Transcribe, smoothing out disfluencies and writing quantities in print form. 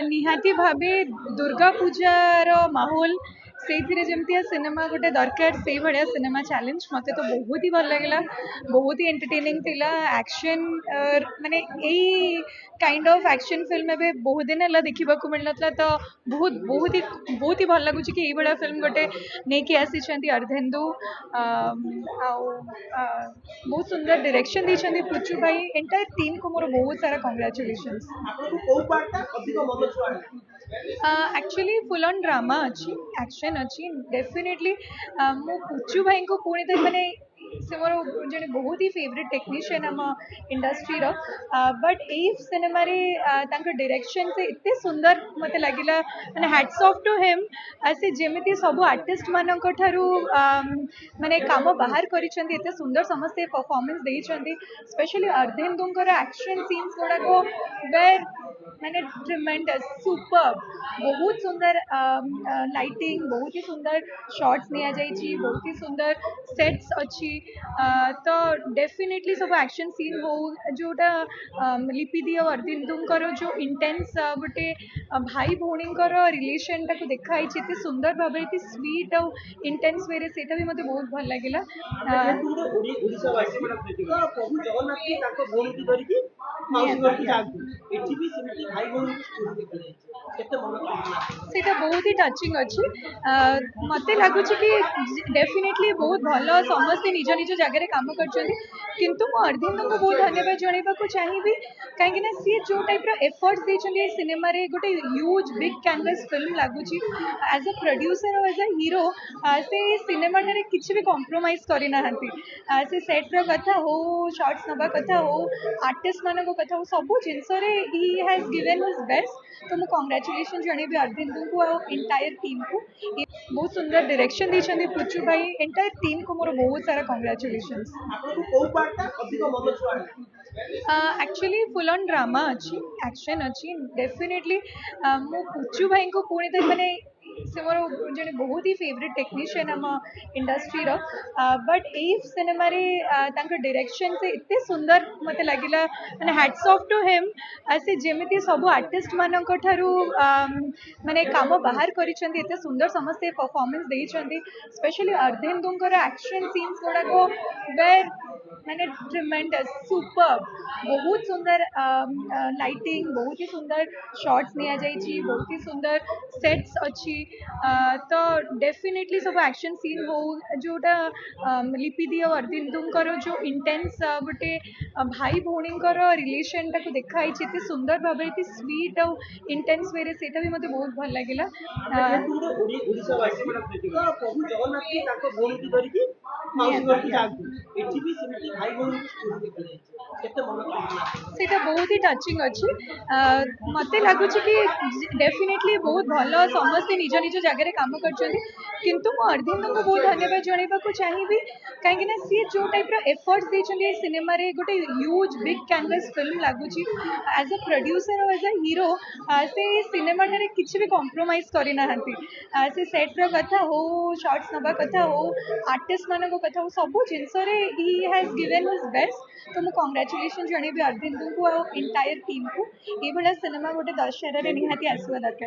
निहाती भावे दुर्गा पूजार माहौल से जमती सिनेमा गोटे दरकार से भाया सिनेमा चैलेंज मत तो बहुत ही भल लगे बहुत ही एंटरटेनिंग थिला एक्शन माने यही काइंड ऑफ एक्शन फिल्म एवं बहुत दिन है देखा मिल ना तो बहुत ही भल लगुच कि यही फिल्म गोटे नहीं कि आसी अर्धेन्दु बहुत सुंदर डायरेक्शन देते पुचू भाई एंटायर टीम को मोर बहुत सारा congratulations. Actually full on drama अच्छी एक्शन अच्छी डेफिनेटली मु पुचू भाई को पुणी थे माने से मोर जड़े बहुत ही फेवरेट टेक्नीशियन आम इंडस्ट्री बट यही सिनेमा डायरेक्शन से इतने सुंदर मत लगे मैंने हैट्स ऑफ टू हिम से जमी सब आर्टिस्ट मानक माने काम बाहर कर सुंदर समस्ते परफॉर्मेंस देते स्पेशली अर्धेन्दुंकर एक्शन सीन्स गुड़ाक वेर मैंने ट्रिमेंडस सुपर बहुत सुंदर लाइटिंग बहुत ही सुंदर शॉट्स निया जाइए बहुत ही सुंदर सेट्स अच्छी तो डेफिनेटली सब एक्शन सीन हो जोटा लिपिदी और अर्दिंदुंकर जो इंटेंस गोटे भाई भौणींकर रिलेशन टाक देखाई एत सुंदर भाव स्वीट और इंटेंस वे से भी मत बहुत भल लगे सेटा बहुत ही टचिंग अच्छी मत लगुच कि डेफिनेटली बहुत भल समस्ते निज निज जगह कम कर किंतु मु अर्धेन्दु को बहुत धन्यवाद जनवाक चाहिए कहीं सी जो टाइप एफर्ट्स देते सिनेमा गोटे ह्यूज बिग कैनवस फिल्म लगुच एज अ प्रोड्यूसर और एज अ हीरो से सिनेमा किसी भी कॉम्प्रोमाइज करना से सेट्र कथा हो शॉर्ट्स नवा कथा हो आर्टिस्ट मान कथा हो सब जिनस he has given his best तो मुझे कंग्रेचुलेशन जनइबी अर्धेन्दु को एंटायर टीम को बहुत सुंदर डायरेक्शन देते पुचू भाई एंटायर टीम को मोर बहुत सारा congratulations. Actually full on drama अच्छी एक्शन अच्छी डेफिनेटली मु पुचू भाई को पुणी थे माने से मोर जड़े बहुत ही फेवरेट टेक्नीशियन आम इंडस्ट्री बट यही सिनेमा डायरेक्शन से इतने सुंदर मत लगे मैंने हैट्स ऑफ टू हिम से जमी सब आर्टिस्ट मानक माने काम बाहर कर सुंदर समस्ते परफॉर्मेंस देते स्पेशली अर्धेन्दुंकर एक्शन सीन्स गुड़ाक वेर मैंने ट्रिमेंडस सुपर बहुत सुंदर लाइटिंग बहुत ही सुंदर शॉट्स निया जाइए बहुत ही सुंदर सेट्स अच्छी तो डेफिनेटली सब एक्शन सीन हो जोटा लिपिदी और अर्दिंदुंकर जो इंटेंस गोटे भाई भौणींकर रिलेशन टाक देखाई एत सुंदर भाव स्वीट और इंटेंस वे से भी मत बहुत भल लगे सेटा बहुत ही टचिंग अच्छी मत लगुच कि डेफिनेटली बहुत भल समस्ते निज निज जगह कम कर किंतु मु अर्धेन्दु को बहुत धन्यवाद जनवाक चाहिए कहीं सी जो टाइप एफर्ट्स देते सिनेमा गोटे ह्यूज बिग कैनवस फिल्म लगुच एज अ प्रोड्यूसर और एज अ हीरो से सिनेमा किसी भी कॉम्प्रोमाइज करना से सेट्र कथा हो शॉर्ट्स नवा कथा हो आर्टिस्ट मान कथा हो सब जिनस he has given his best तो मुझे कंग्रेचुलेशन जनइबी अर्धेन्दु को एंटायर टीम को ये सिनेमा गोटे दशहरा निहाती आसवा दरकार।